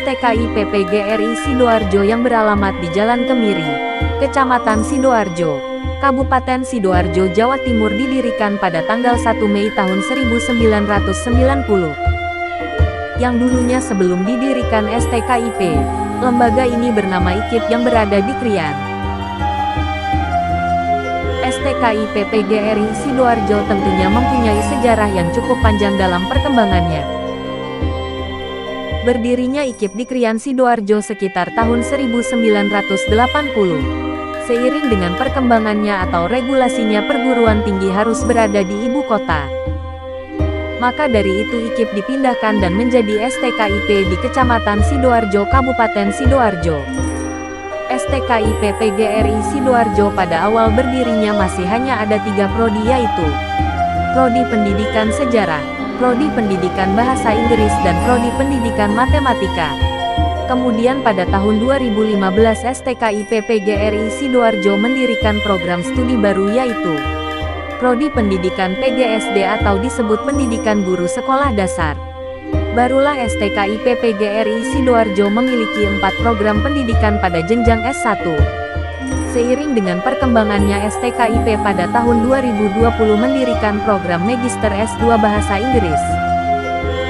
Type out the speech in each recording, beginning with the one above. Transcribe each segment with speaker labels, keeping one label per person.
Speaker 1: STKI PPGRI Sidoarjo yang beralamat di Jalan Kemiri, Kecamatan Sidoarjo, Kabupaten Sidoarjo, Jawa Timur didirikan pada tanggal 1 Mei tahun 1990. Yang dulunya sebelum didirikan STKIP, lembaga ini bernama IKIP yang berada di Krian. STKI PPGRI Sidoarjo tentunya mempunyai sejarah yang cukup panjang dalam perkembangannya. Berdirinya IKIP di Krian Sidoarjo sekitar tahun 1980. Seiring dengan perkembangannya atau regulasinya perguruan tinggi harus berada di ibu kota. Maka dari itu IKIP dipindahkan dan menjadi STKIP di Kecamatan Sidoarjo, Kabupaten Sidoarjo. STKI PPGRI Sidoarjo pada awal berdirinya masih hanya ada 3 prodi, yaitu Prodi Pendidikan Sejarah, Prodi Pendidikan Bahasa Inggris dan Prodi Pendidikan Matematika. Kemudian pada tahun 2015 STKI PPGRI Sidoarjo mendirikan program studi baru, yaitu Prodi Pendidikan PGSD atau disebut Pendidikan Guru Sekolah Dasar. Barulah STKI PPGRI Sidoarjo memiliki 4 program pendidikan pada jenjang S1. Seiring dengan perkembangannya STKIP pada tahun 2020 mendirikan program Magister S2 Bahasa Inggris.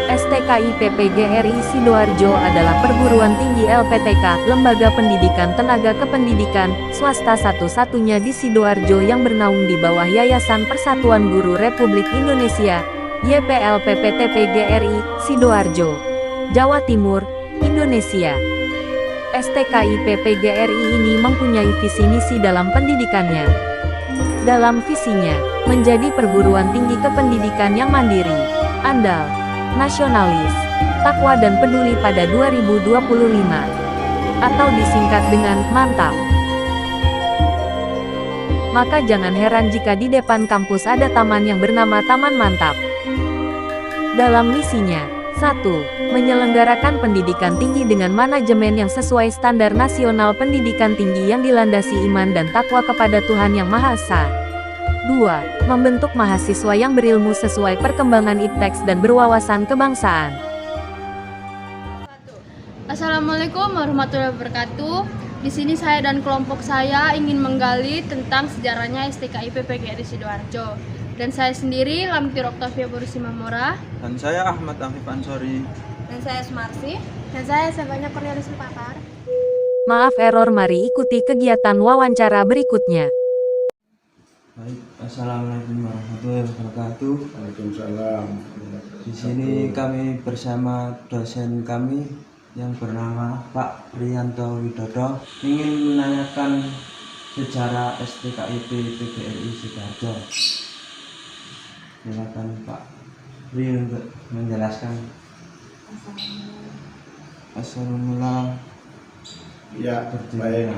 Speaker 1: STKI PPGRI Sidoarjo adalah perguruan tinggi LPTK, lembaga pendidikan tenaga kependidikan, swasta satu-satunya di Sidoarjo yang bernaung di bawah Yayasan Persatuan Guru Republik Indonesia, YPLPPTPGRI, Sidoarjo, Jawa Timur, Indonesia. STKI PPGRI ini mempunyai visi misi dalam pendidikannya. Dalam visinya, menjadi perguruan tinggi kependidikan yang mandiri, andal, nasionalis, takwa dan peduli pada 2025. Atau disingkat dengan MANTAP. Maka jangan heran jika di depan kampus ada taman yang bernama Taman Mantap. Dalam misinya, 1. Menyelenggarakan pendidikan tinggi dengan manajemen yang sesuai standar nasional pendidikan tinggi yang dilandasi iman dan takwa kepada Tuhan Yang Maha Esa. 2. Membentuk mahasiswa yang berilmu sesuai perkembangan ipteks dan berwawasan kebangsaan.
Speaker 2: Assalamualaikum warahmatullahi wabarakatuh. Di sini saya dan kelompok saya ingin menggali tentang sejarahnya STKI PPGRI Sidoarjo. Dan saya sendiri Lamtir Oktavia Burusimamora.
Speaker 3: Dan saya Ahmad Afif Ansori.
Speaker 4: Dan saya Sumarsi.
Speaker 2: Dan saya Sabanya Cornelis Pakar.
Speaker 1: Maaf error, mari ikuti kegiatan wawancara berikutnya.
Speaker 3: Baik, assalamualaikum warahmatullahi wabarakatuh.
Speaker 5: Waalaikumsalam.
Speaker 3: Di sini kami bersama dosen kami yang bernama Pak Priyanto Widodo ingin menanyakan sejarah STKIP PPGRI Sidoarjo. Silakan Pak Pri untuk menjelaskan. Assalamualaikum.
Speaker 5: Ya, baik.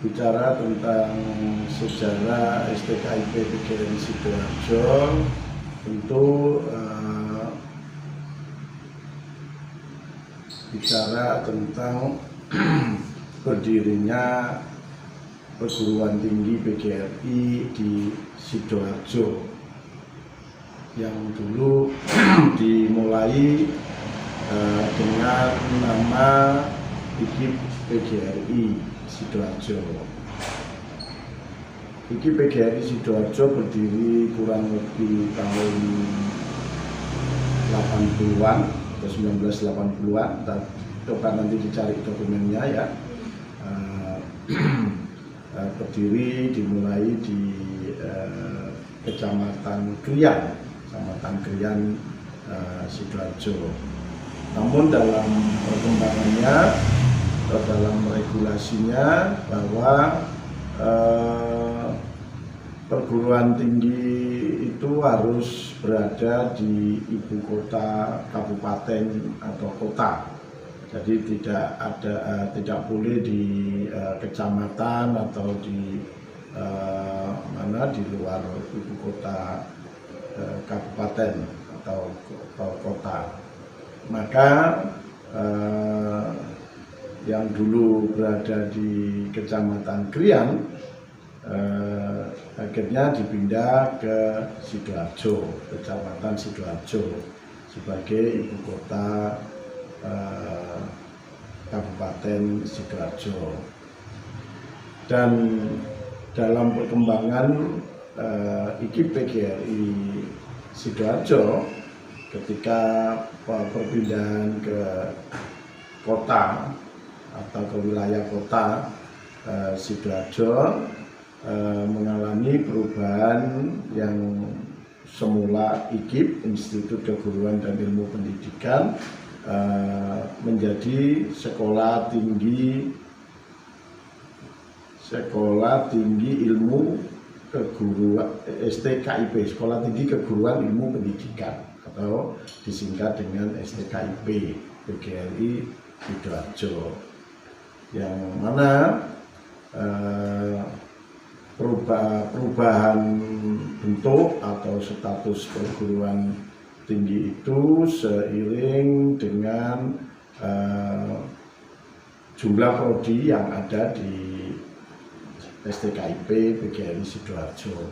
Speaker 5: Bicara tentang sejarah STKIP PPGRI Sidoarjo, tentu bicara tentang berdirinya perguruan tinggi PGRI di Sidoarjo yang dulu dimulai dengan nama IKIP PGRI Sidoarjo. IKIP PGRI Sidoarjo berdiri kurang lebih tahun 80-an atau 1980-an. Coba nanti dicari dokumennya ya. Berdiri dimulai di Kecamatan Krian, Sidoarjo. Namun dalam perkembangannya atau dalam regulasinya bahwa perguruan tinggi itu harus berada di ibu kota kabupaten atau kota. Jadi tidak boleh di kecamatan atau di di luar ibu kota kabupaten atau kota. Maka yang dulu berada di Kecamatan Krian akhirnya dipindah ke Sidoarjo, Kecamatan Sidoarjo sebagai ibu kota Kabupaten Sidoarjo. Dan dalam perkembangan IKIP PGRI Sidoarjo ketika perpindahan ke kota atau ke wilayah kota Sidoarjo mengalami perubahan yang semula IKIP, Institut Keguruan dan Ilmu Pendidikan, menjadi Sekolah Tinggi Ilmu Keguruan STKIP, Sekolah Tinggi Keguruan Ilmu Pendidikan, atau disingkat dengan STKIP PGRI Sidoarjo, yang mana perubahan bentuk atau status perguruan tinggi itu seiring dengan jumlah prodi yang ada di STKIP PGRI Sidoarjo,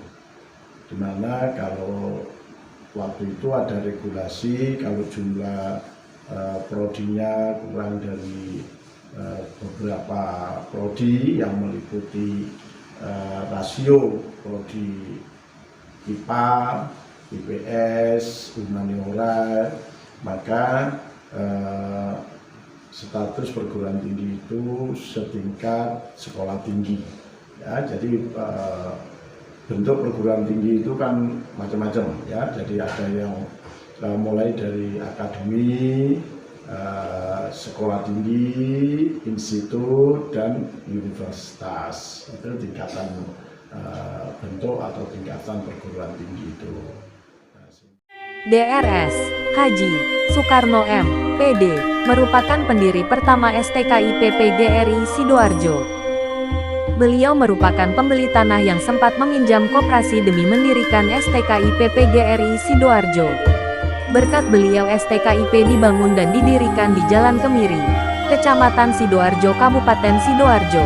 Speaker 5: di mana kalau waktu itu ada regulasi kalau jumlah prodinya kurang dari beberapa prodi yang meliputi rasio prodi IPA, IPS, humaniora, maka status perguruan tinggi itu setingkat sekolah tinggi. Ya, jadi bentuk perguruan tinggi itu kan macam-macam, ya. Jadi ada yang mulai dari akademi, sekolah tinggi, institut, dan universitas. Itu tingkatan bentuk atau tingkatan perguruan tinggi itu.
Speaker 1: DRS Haji Soekarno M. PD merupakan pendiri pertama STKIP PGRI Sidoarjo. Beliau merupakan pembeli tanah yang sempat meminjam koperasi demi mendirikan STKIP PGRI Sidoarjo. Berkat beliau STKIP dibangun dan didirikan di Jalan Kemiri, Kecamatan Sidoarjo, Kabupaten Sidoarjo.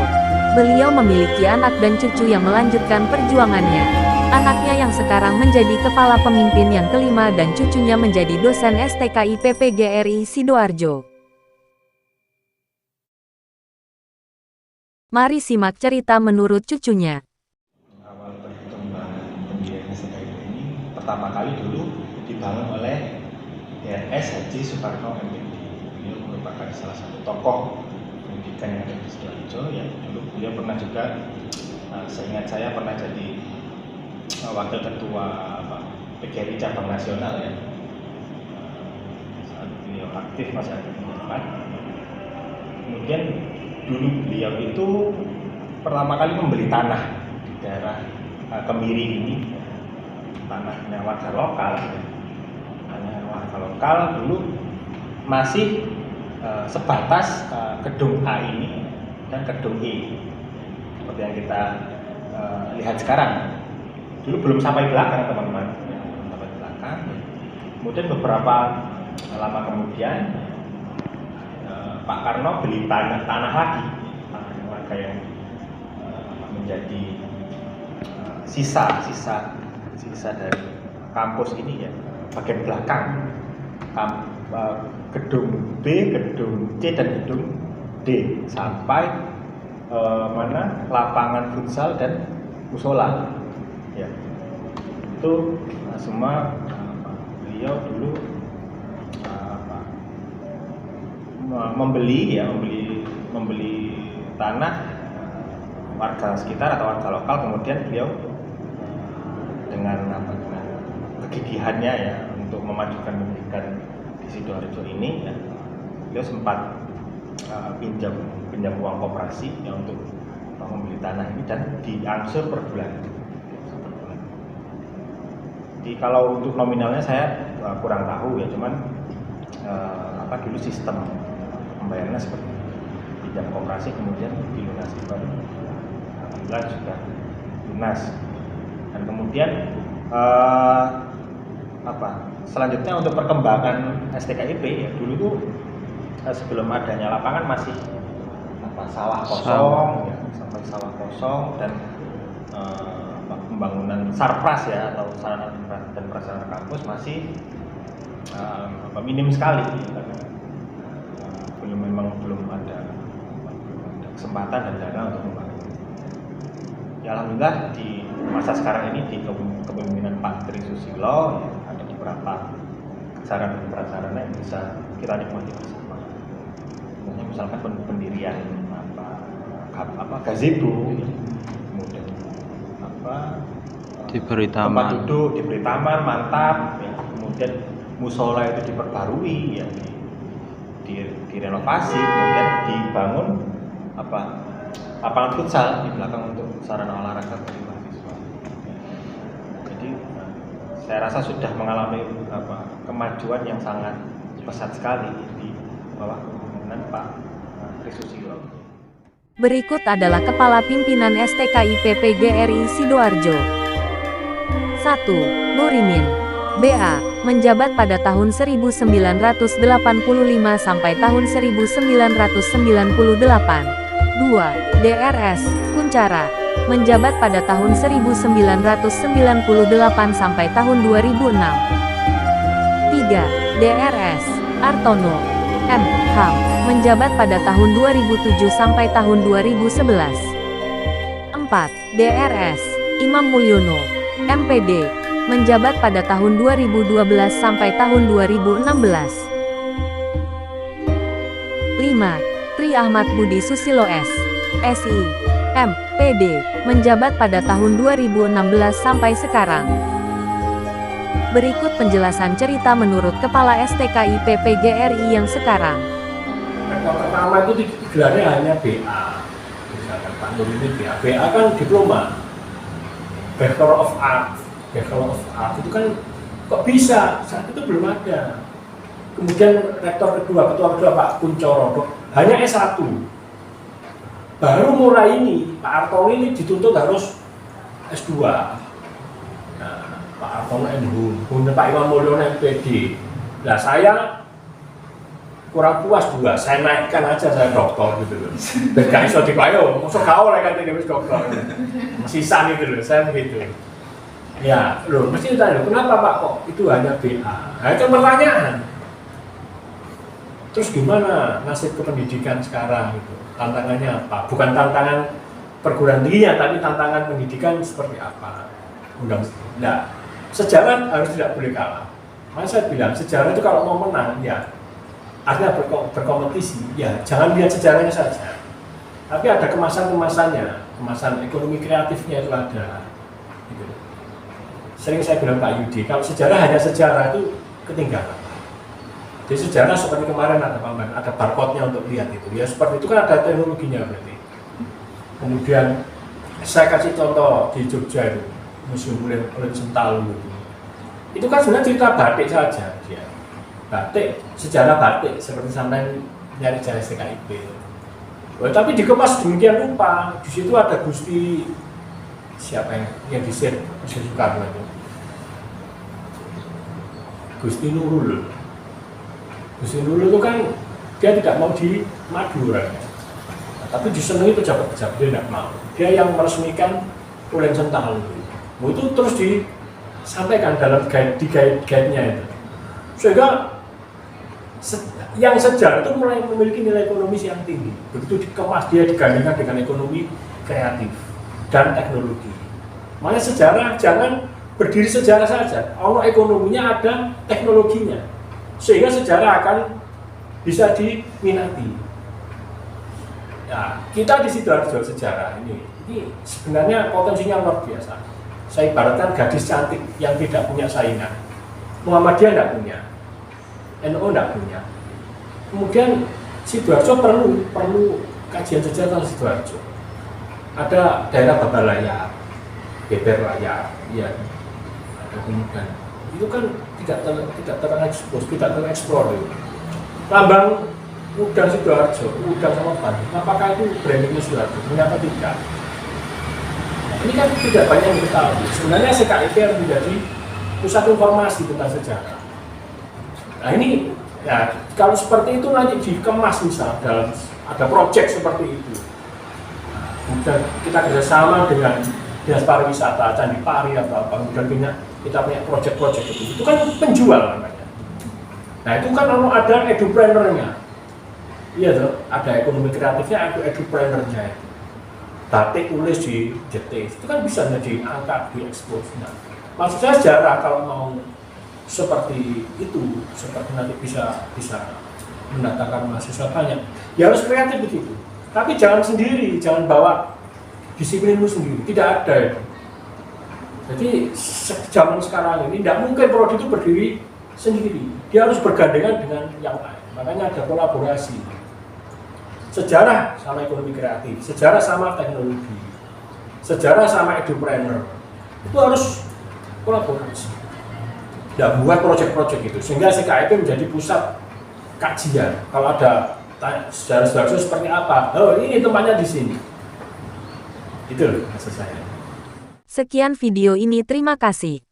Speaker 1: Beliau memiliki anak dan cucu yang melanjutkan perjuangannya. Anaknya yang sekarang menjadi kepala pemimpin yang kelima dan cucunya menjadi dosen STKIP PGRI Sidoarjo. Mari simak cerita menurut cucunya.
Speaker 4: Awal perkembangan pendirian STKIP ini pertama kali dulu dibangun oleh DRS Haji Soekarno MPD. Beliau merupakan salah satu tokoh pendidikan yang ada di Sidoarjo. Ya, dulu beliau pernah juga, seingat saya pernah jadi wakil ketua PGRI cabang nasional, ya. Saat beliau aktif masih ada di tempat. Kemudian dulu beliau itu pertama kali membeli tanah di daerah Kemiri ini, tanahnya warga lokal. Tanah warga lokal dulu masih sebatas gedung A ini dan gedung E, seperti yang kita lihat sekarang. Dulu belum sampai belakang, teman-teman, belum sampai belakang. Kemudian beberapa lama kemudian Pak Karno beli tanah lagi, tanah warga yang menjadi sisa dari kampus ini, ya, bagian belakang, gedung B, gedung C, dan gedung D, sampai lapangan futsal dan musola, ya. Itu semua beliau dulu membeli tanah warga sekitar atau warga lokal. Kemudian beliau dengan kegigihannya, ya, untuk memajukan pendidikan di Sidoarjo ini, ya, beliau sempat pinjam uang koperasi, ya, untuk membeli tanah ini dan diangsur per bulan. Jadi kalau untuk nominalnya saya kurang tahu, ya, cuman dulu sistem pembayarannya seperti pinjam koperasi kemudian dilunasi baru. Alhamdulillah sudah lunas. Dan kemudian selanjutnya untuk perkembangan STKIP, ya, dulu tuh sebelum adanya lapangan masih sawah kosong, ya, sampai sawah kosong, dan pembangunan sarpras, ya, atau sarana dan prasarana kampus masih minim sekali, karena belum ada kesempatan dan dana untuk membangun. Ya, alhamdulillah di masa sekarang ini di kepemimpinan Pak Tri Susilo ya, ada beberapa sarana dan prasarana yang bisa kita nikmati bersama. Misalkan pendirian gazebo, ya. Kemudian
Speaker 3: Diberi
Speaker 4: tempat
Speaker 3: taman.
Speaker 4: duduk diberi taman mantap, ya. Kemudian musola itu diperbarui, ya, direnovasi, kemudian dibangun lapangan futsal di belakang untuk sarana olahraga bagi mahasiswa. Jadi saya rasa sudah mengalami kemajuan yang sangat pesat sekali di bawah kepemimpinan Pak Tri Susilo.
Speaker 1: Berikut adalah Kepala Pimpinan STKIP PGRI Sidoarjo. 1. Nurimin, BA, menjabat pada tahun 1985 sampai tahun 1998. 2. DRS, Kuncara, menjabat pada tahun 1998 sampai tahun 2006. 3. DRS, Artono, M. Ham, menjabat pada tahun 2007 sampai tahun 2011. 4. DRS, Imam Mulyono, MPD, menjabat pada tahun 2012 sampai tahun 2016. 5. Tri Ahmad Budi Susilo S. SI, MPD, menjabat pada tahun 2016 sampai sekarang. Berikut penjelasan cerita menurut Kepala STKIP PGRI yang sekarang.
Speaker 6: Rektor pertama itu gelarnya hanya BA, misalkan Pak Nur ini BA. BA kan diploma, Bachelor of Art. Bachelor of Art itu kan kok bisa, saat itu belum ada. Kemudian rektor kedua, ketua kedua Pak Kuncoro, hanya S1. Baru mulai ini, Pak Artono ini dituntut harus S2. Nah, Pak Artono NHUN, Pak Imam Mulyono MPD. Nah, saya kurang puas juga, saya naikkan aja, saya doktor gitu loh. Dan gak iso dipayo, masuk kau lah katanya dokter. Sisa gitu loh, saya begitu. Ya, loh, mesti ditanya, kenapa Pak kok itu hanya BA? Nah, itu pertanyaan. Terus gimana nasib kependidikan sekarang gitu? Tantangannya apa? Bukan tantangan perguruan tingginya, tapi tantangan pendidikan seperti apa? Nah, sejarah harus tidak boleh kalah. Makanya saya bilang, sejarah itu kalau mau menang, ya artinya berkompetisi, ya jangan lihat sejarahnya saja. Tapi ada kemasan-kemasannya, kemasan ekonomi kreatifnya itu ada. Gitu. Sering saya bilang Pak Yudi, kalau sejarah hanya sejarah itu ketinggalan. Jadi sejarah seperti kemarin ada pameran, ada barcode-nya untuk lihat itu. Ya seperti itu kan ada teknologinya berarti. Kemudian saya kasih contoh di Jogja itu, Museum Ulen Sentalu itu. Itu kan sebenarnya cerita batik saja dia. Batik, sejarah batik seperti sampai nyari sejarah STKIP. Oh, tapi dikemas demikian rupa. Di situ ada Gusti siapa yang disir Gusti Soekarno itu. Gusti Nurul. Gusti Nurul itu kan dia tidak mau di Madura, tapi disenangi pejabat-pejabat, dia tidak mau. Dia yang meresmikan Ulen Sentalu. Itu terus disampaikan dalam guide-nya itu. Sehingga yang sejarah itu mulai memiliki nilai ekonomis yang tinggi. Begitu dikemas, dia digandingkan dengan ekonomi kreatif dan teknologi. Makanya sejarah jangan berdiri sejarah saja. Kalau ekonominya ada teknologinya, sehingga sejarah akan bisa diminati. Nah, kita di Sidoarjo sejarah ini sebenarnya potensinya luar biasa. Saya ibaratkan gadis cantik yang tidak punya saingan. Muhammadiyah tidak punya, NU tidak punya. Kemudian Sidoarjo perlu kajian sejarah tentang Sidoarjo. Ada daerah Babalayar, Beber Layar, ya. Ada kemudian itu kan tidak terekspos, tidak tereksplor itu. Lambang udang Sidoarjo, udang sama Bandung, apakah itu brandingnya Sidoarjo? Ternyata tidak. Nah, ini kan tidak banyak yang diketahui. Sebenarnya STKIP harus menjadi pusat informasi tentang sejarah. Nah ini, ya kalau seperti itu nanti dikemas misal dalam ada proyek seperti itu. Nah, kemudian kita kerjasama dengan Dinas Pariwisata, Candi Pari atau apa, kemudian kita punya proyek-proyek itu kan penjual namanya. Nah itu kan ada edupreneur-nya. Iya tuh, ada ekonomi kreatifnya, ada edupreneurnya. Batik tulis di JT, itu kan bisa jadi angka diekspos. Nah, maksud saya sejarah kalau mau seperti itu, seperti nanti bisa mendatangkan mahasiswa banyak, ya harus kreatif begitu. Tapi jangan sendiri, jangan bawa disiplinmu sendiri, tidak ada itu. Jadi zaman sekarang ini tidak mungkin prodi itu berdiri sendiri, dia harus bergandengan dengan yang lain. Makanya ada kolaborasi. Sejarah sama ekonomi kreatif, sejarah sama teknologi, sejarah sama edupreneur, itu harus kolaborasi. Dan buat proyek-proyek itu, sehingga STKIP menjadi pusat kajian. Kalau ada sejarah-sejarah seperti apa, oh ini tempatnya di sini. Itu loh maksud saya.
Speaker 1: Sekian video ini, terima kasih.